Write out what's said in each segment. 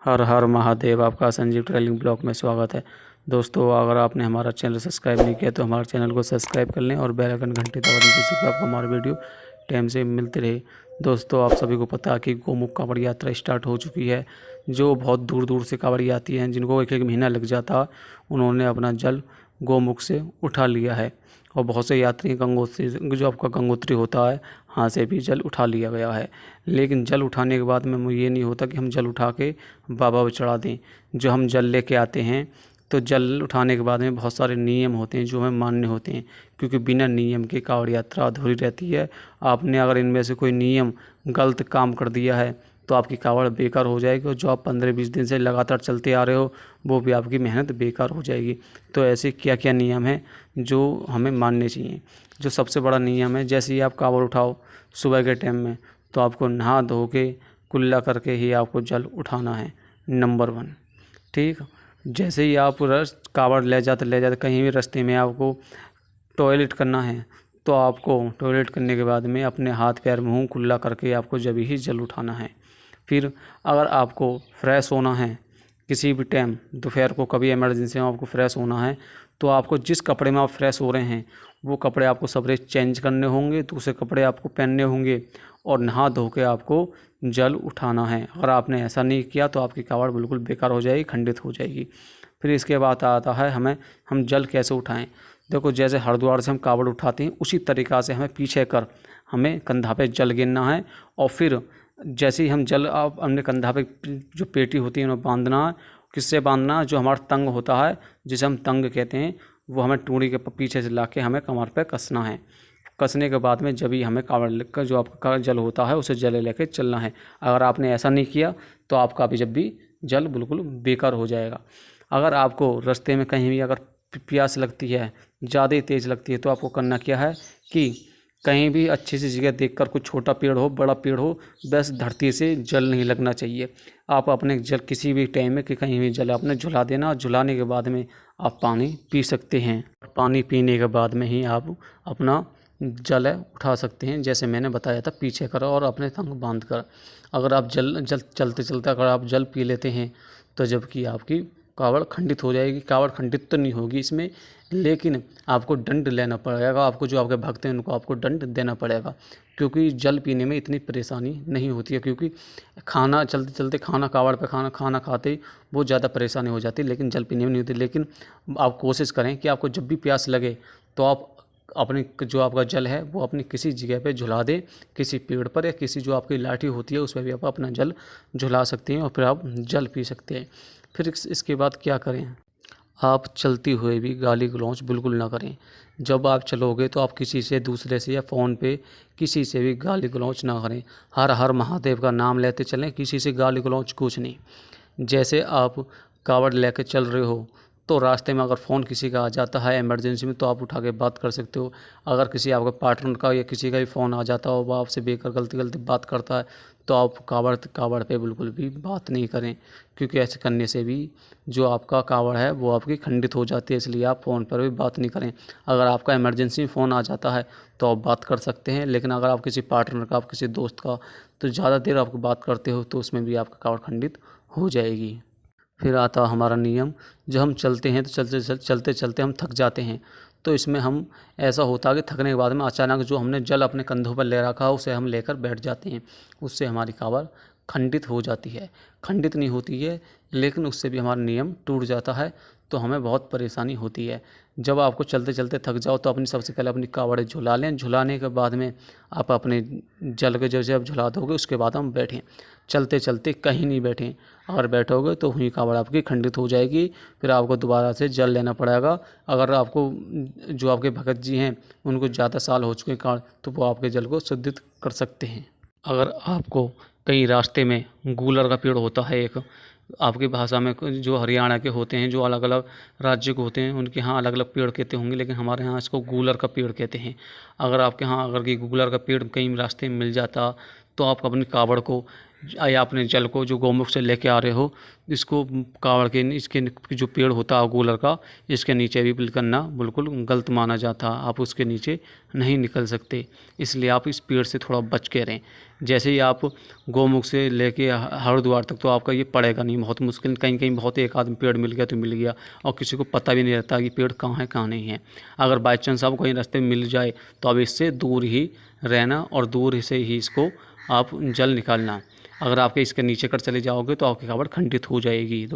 हर हर महादेव। आपका Sanjeev travelling blog में स्वागत है। दोस्तों, अगर आपने हमारा चैनल सब्सक्राइब नहीं किया तो हमारे चैनल को सब्सक्राइब कर लें और बेल आइकन घंटी दबा दें, जिससे कि आपको हमारी वीडियो टाइम से मिलती रहे। दोस्तों, आप सभी को पता है कि गोमुख कांवड़ यात्रा स्टार्ट हो चुकी है। जो बहुत दूर दूर से कांवड़ आती हैं, जिनको एक एक महीना लग जाता, उन्होंने अपना जल गोमुख से उठा लिया है। और बहुत से यात्री गंगोत्री, जो आपका गंगोत्री होता है, वहाँ से भी जल उठा लिया गया है। लेकिन जल उठाने के बाद में ये नहीं होता कि हम जल उठा के बाबा को चढ़ा दें। जो हम जल लेके आते हैं, तो जल उठाने के बाद में बहुत सारे नियम होते हैं जो हमें मानने होते हैं, क्योंकि बिना नियम के कांवड़ यात्रा अधूरी रहती है। आपने अगर इनमें से कोई नियम गलत काम कर दिया है तो आपकी कांवड़ बेकार हो जाएगी, और जो आप 15-20 दिन से लगातार चलते आ रहे हो वो भी आपकी मेहनत बेकार हो जाएगी। तो ऐसे क्या क्या नियम हैं जो हमें मानने चाहिए। जो सबसे बड़ा नियम है, जैसे ही आप कांवड़ उठाओ सुबह के टाइम में, तो आपको नहा धो के कुल्ला करके ही आपको जल उठाना है, नंबर 1। ठीक, जैसे ही आप कांवड़ ले जाते कहीं भी रास्ते में आपको टॉयलेट करना है, तो आपको टॉयलेट करने के बाद में अपने हाथ पैर मुंह कुल्ला करके आपको जब ही जल उठाना है। फिर अगर आपको फ्रेश होना है किसी भी टाइम, दोपहर को कभी इमरजेंसी में आपको फ्रेश होना है, तो आपको जिस कपड़े में आप फ्रेश हो रहे हैं वो कपड़े आपको सबरे चेंज करने होंगे, दूसरे कपड़े आपको पहनने होंगे और नहा धो के आपको जल उठाना है। अगर आपने ऐसा नहीं किया तो आपकी कांवड़ बिल्कुल बेकार हो जाएगी, खंडित हो जाएगी। फिर इसके बाद आता है हम जल कैसे उठाएं। देखो, जैसे हरिद्वार से हम कांवड़ उठाते हैं, उसी तरीक़ा से हमें पीछे कर हमें कंधा पे जल गिरना है। और फिर जैसे ही हम जल अपने कंधा पे जो पेटी होती है उन्हें बांधना है। किससे बांधना है? जो हमारा तंग होता है, जिसे हम तंग कहते हैं, वो हमें टूड़ी के पीछे से लाके हमें कमर पे कसना है। कसने के बाद में जब ही हमें कांवड़ लेकर जो आपका जल होता है उसे जले लेके चलना है। अगर आपने ऐसा नहीं किया तो आपका भी जब भी जल बिल्कुल बेकार हो जाएगा। अगर आपको रास्ते में कहीं भी अगर प्यास लगती है, ज़्यादा तेज़ लगती है, तो आपको करना क्या है कि कहीं भी अच्छी सी जगह देखकर, कुछ छोटा पेड़ हो बड़ा पेड़ हो, बस धरती से जल नहीं लगना चाहिए। आप अपने जल किसी भी टाइम में कि कहीं भी जल आपने झुला देना, और झुलाने के बाद में आप पानी पी सकते हैं। पानी पीने के बाद में ही आप अपना जल है उठा सकते हैं, जैसे मैंने बताया था, पीछे कर और अपने तंग बांध कर। अगर आप जल चलते चलते अगर आप जल पी लेते हैं तो जबकि आपकी कांवड़ खंडित हो जाएगी। कांवड़ खंडित तो नहीं होगी इसमें, लेकिन आपको दंड लेना पड़ेगा। आपको जो आपके भक्त हैं उनको आपको दंड देना पड़ेगा, क्योंकि जल पीने में इतनी परेशानी नहीं होती है। क्योंकि खाना चलते चलते कांवड़ पे खाना खाते ही बहुत ज़्यादा परेशानी हो जाती है, लेकिन जल पीने में नहीं होती। लेकिन आप कोशिश करें कि आपको जब भी प्यास लगे तो आप अपनी जो आपका जल है वो अपनी किसी जगह पे झुला दें, किसी पेड़ पर या किसी जो आपकी लाठी होती है उस पर भी आप अपना जल झुला सकते हैं और फिर आप जल पी सकते हैं। फिर इसके बाद क्या करें, आप चलते हुए भी गाली गलौज बिल्कुल ना करें। जब आप चलोगे तो आप किसी से, दूसरे से या फ़ोन पे किसी से भी गाली गलौज ना करें। हर हर महादेव का नाम लेते चलें, किसी से गाली गलौज कुछ नहीं। जैसे आप कांवड़ लेकर चल रहे हो तो रास्ते में अगर फ़ोन किसी का आ जाता है इमरजेंसी में, तो आप उठा के बात कर सकते हो। अगर किसी आपके पार्टनर का या किसी का भी फ़ोन आ जाता हो, वो आपसे बेकार गलती बात करता है, तो आप कांवड़ पे बिल्कुल भी बात नहीं करें, क्योंकि ऐसे करने से भी जो आपका कांवड़ है वो आपकी खंडित हो जाती है। इसलिए आप फ़ोन पर भी बात नहीं करें। अगर आपका इमरजेंसी में फ़ोन आ जाता है तो आप बात कर सकते हैं, लेकिन अगर आप किसी पार्टनर का, आप किसी दोस्त का, तो ज़्यादा देर आप बात करते हो तो उसमें भी आपका कांवड़ खंडित हो जाएगी। फिर आता हमारा नियम, जो हम चलते हैं तो चलते चलते हम थक जाते हैं, तो इसमें हम ऐसा होता है कि थकने के बाद में अचानक जो हमने जल अपने कंधों पर ले रखा है उसे हम लेकर बैठ जाते हैं। उससे हमारी कांवड़ खंडित हो जाती है। खंडित नहीं होती है, लेकिन उससे भी हमारा नियम टूट जाता है, तो हमें बहुत परेशानी होती है। जब आपको चलते चलते थक जाओ तो सबसे पहले अपनी कांवड़ झुला लें। झुलाने के बाद में आप अपने जल के जैसे आप झुला दोगे उसके बाद हम बैठें। चलते चलते कहीं नहीं बैठें। अगर बैठोगे तो हुई कांवड़ आपकी खंडित हो जाएगी। फिर आपको दोबारा से जल लेना पड़ेगा। अगर आपको जो आपके भगत जी हैं उनको ज़्यादा साल हो चुके हैं तो वो आपके जल को शुद्धित कर सकते हैं। अगर आपको कहीं रास्ते में गूलर का पेड़ होता है, एक आपकी भाषा में जो हरियाणा के होते हैं, जो अलग अलग राज्य के होते हैं, उनके यहाँ अलग अलग पेड़ कहते होंगे, लेकिन हमारे यहाँ इसको गूलर का पेड़ कहते हैं। अगर आपके यहाँ अगर कि गूलर का पेड़ कहीं रास्ते में मिल जाता तो आप अपनी कांवड़ को या अपने जल को जो गौमुख से लेके आ रहे हो, इसको कावड़ के इसके जो पेड़ होता है गूलर का, इसके नीचे भी बिल्कुल करना बिल्कुल गलत माना जाता है। आप उसके नीचे नहीं निकल सकते, इसलिए आप इस पेड़ से थोड़ा बच के रहें। जैसे ही आप गौमुख से लेके हरिद्वार तक तो आपका ये पड़ेगा नहीं, बहुत मुश्किल, कहीं कहीं बहुत एक आदमी पेड़ मिल गया तो मिल गया, और किसी को पता भी नहीं रहता कि पेड़ कहाँ है कहाँ नहीं है। अगर बाई चांस आपको कहीं रास्ते में मिल जाए तो आप इससे दूर ही रहना और दूर से ही इसको आप जल निकालना। अगर आपके इसके नीचे कर चले जाओगे तो आपकी कावड़ खंडित हो जाएगी।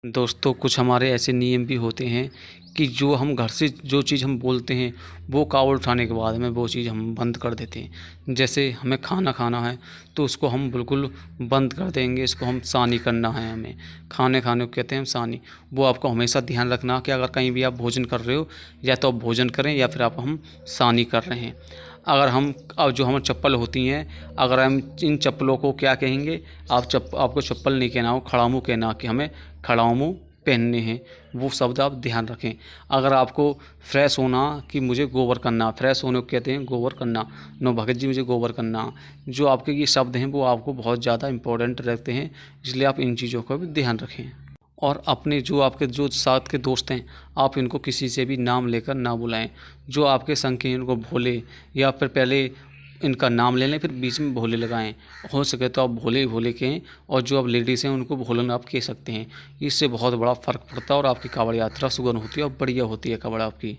दोस्तों कुछ हमारे ऐसे नियम भी होते हैं कि जो हम घर से जो चीज़ हम बोलते हैं वो कावड़ उठाने के बाद में वो चीज़ हम बंद कर देते हैं। जैसे हमें खाना खाना है तो उसको हम बिल्कुल बंद कर देंगे, इसको हम सानी करना है, हमें खाने को कहते हैं हम सानी। वो आपको हमेशा ध्यान रखना कि अगर कहीं भी आप भोजन कर रहे हो, या तो आप भोजन करें या फिर आप हम सानी कर रहे हैं। अगर हम अब जो हमारी चप्पल होती हैं, अगर हम इन चप्पलों को क्या कहेंगे, आपको चप्पल नहीं कहना हो, खड़ा मुँह कहना कि हमें खड़ा मुँह पहनने हैं, वो शब्द आप ध्यान रखें। अगर आपको फ्रेश होना कि मुझे गोबर करना, फ्रेश होने को कहते हैं गोबर करना, नो भगत जी मुझे गोबर करना, जो आपके ये शब्द हैं वो आपको बहुत ज़्यादा इम्पोर्टेंट रखते हैं, इसलिए आप इन चीज़ों का भी ध्यान रखें। और अपने जो आपके जो साथ के दोस्त हैं, आप इनको किसी से भी नाम लेकर ना बुलाएं। जो आपके संग के इनको भोले, या फिर पहले इनका नाम ले लें फिर बीच में भोले लगाएं। हो सके तो आप भोले भोले कहें, और जो आप लेडीज़ हैं उनको भोलन आप कह सकते हैं। इससे बहुत बड़ा फ़र्क पड़ता है और आपकी कावड़ यात्रा सुगम होती है और बढ़िया होती है कावड़ आपकी।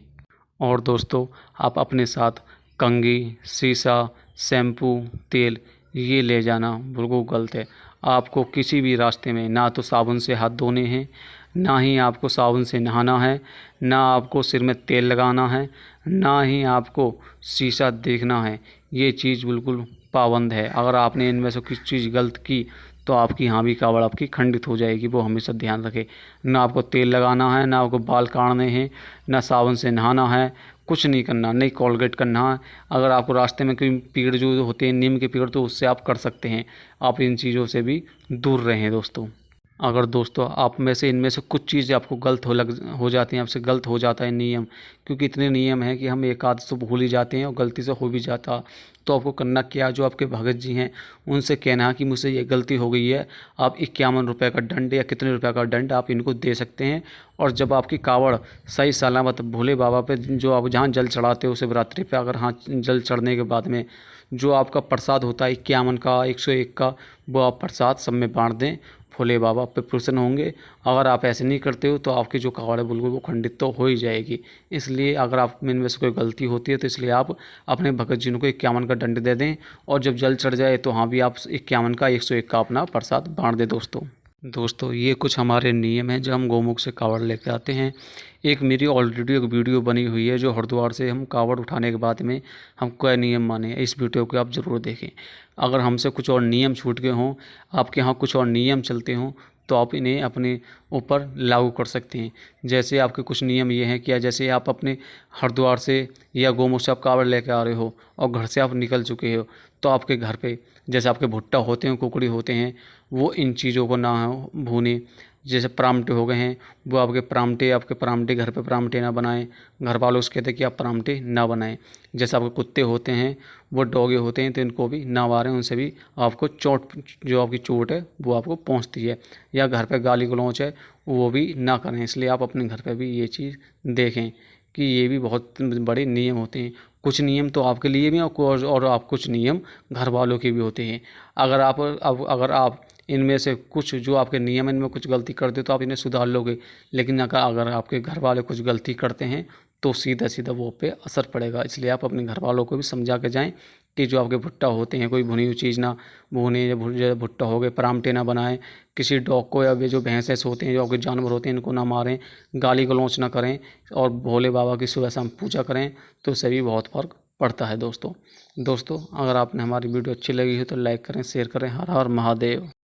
और दोस्तों आप अपने साथ कंघी, शीशा, शैम्पू, तेल ये ले जाना बिल्कुल गलत है। आपको किसी भी रास्ते में ना तो साबुन से हाथ धोने हैं, ना ही आपको साबुन से नहाना है, ना आपको सिर में तेल लगाना है, ना ही आपको शीशा देखना है। ये चीज़ बिल्कुल पाबंद है। अगर आपने इनमें से किसी चीज़ गलत की तो आपकी यहाँ भी कावड़ आपकी खंडित हो जाएगी, वो हमेशा ध्यान रखें। ना आपको तेल लगाना है, ना आपको बाल काटने हैं, ना साबुन से नहाना है, कुछ नहीं करना, नहीं कोलगेट करना है। अगर आपको रास्ते में कोई पेड़ जो होते हैं नीम के पेड़ तो उससे आप कर सकते हैं। आप इन चीज़ों से भी दूर रहें दोस्तों। अगर दोस्तों आप में से इनमें से कुछ चीज़ें आपको गलत हो जाती हैं, आपसे गलत हो जाता है नियम, क्योंकि इतने नियम हैं कि हम एक आध तो भूल ही जाते हैं और गलती से हो भी जाता। तो आपको करना क्या, जो आपके भगत जी हैं उनसे कहना कि मुझसे ये गलती हो गई है, आप 51 रुपये का दंड या कितने रुपये का दंड आप इनको दे सकते हैं। और जब आपकी कावड़ सही सलामत भोले बाबा पे जो आप जहाँ जल चढ़ाते हो शिवरात्रि पे, अगर हाँ जल चढ़ने के बाद में जो आपका प्रसाद होता है 51 का 101 का, वो आप प्रसाद सब में बांट दें, भोले बाबा पे प्रसन्न होंगे। अगर आप ऐसे नहीं करते हो तो आपकी जो कावड़ है बिल्कुल वो खंडित तो हो ही जाएगी। इसलिए अगर आप में इनमें से कोई गलती होती है तो इसलिए आप अपने भगत जी को 51 का दंड दे दें, और जब जल चढ़ जाए तो हाँ भी आप 51 का 101 का अपना प्रसाद बांट दें दोस्तों ये कुछ हमारे नियम हैं जो हम गौमुख से कावड़ लेके आते हैं। एक मेरी ऑलरेडी एक वीडियो बनी हुई है जो हरिद्वार से हम कावड़ उठाने के बाद में हम क्या नियम माने, इस वीडियो को आप ज़रूर देखें। अगर हमसे कुछ और नियम छूट गए हों, आपके यहाँ कुछ और नियम चलते हों, तो आप इन्हें अपने ऊपर लागू कर सकते हैं। जैसे आपके कुछ नियम ये हैं कि जैसे आप अपने हरिद्वार से या गौमुख से आप कावड़ लेके आ रहे हो और घर से आप निकल चुके हो, तो आपके घर पे जैसे आपके भुट्टा होते हैं, कुकड़ी होते हैं, वो इन चीज़ों को ना भूनें। जैसे परामठे हो गए हैं, वो आपके परामठे घर पे परामठे ना बनाएं। घर वालों से कहते हैं कि आप परामठे ना बनाएं। जैसे आपके कुत्ते होते हैं, वो डॉगे होते हैं, तो इनको भी ना मारें, उनसे भी आपको चोट, जो आपकी चोट है वो आपको पहुंचती है। या घर पे गाली गलौच है वो भी ना करें। इसलिए आप अपने घर पे भी ये चीज़ देखें कि ये भी बहुत बड़े नियम होते हैं। कुछ नियम तो आपके लिए भी और आप कुछ नियम घर वालों के भी होते हैं। अगर आप इनमें से कुछ जो आपके नियम इनमें कुछ गलती करते तो आप इन्हें सुधार लोगे, लेकिन अगर आपके घर वाले कुछ गलती करते हैं तो सीधा वो पे असर पड़ेगा। इसलिए आप अपने घर वालों को भी समझा के जाएं कि जो आपके भुट्टा होते हैं कोई भुनी हुई चीज़ ना भूने, या भुट्टा हो गए परामठे ना बनाएं, किसी डॉग को या वे जो भैंस होते हैं जो आपके जानवर होते हैं इनको ना मारें, गाली गलौच ना करें, और भोले बाबा की सुबह शाम पूजा करें, तो उससे भी बहुत फ़र्क पड़ता है दोस्तों। अगर आपने हमारी वीडियो अच्छी लगी हो तो लाइक करें, शेयर करें। हर हर महादेव।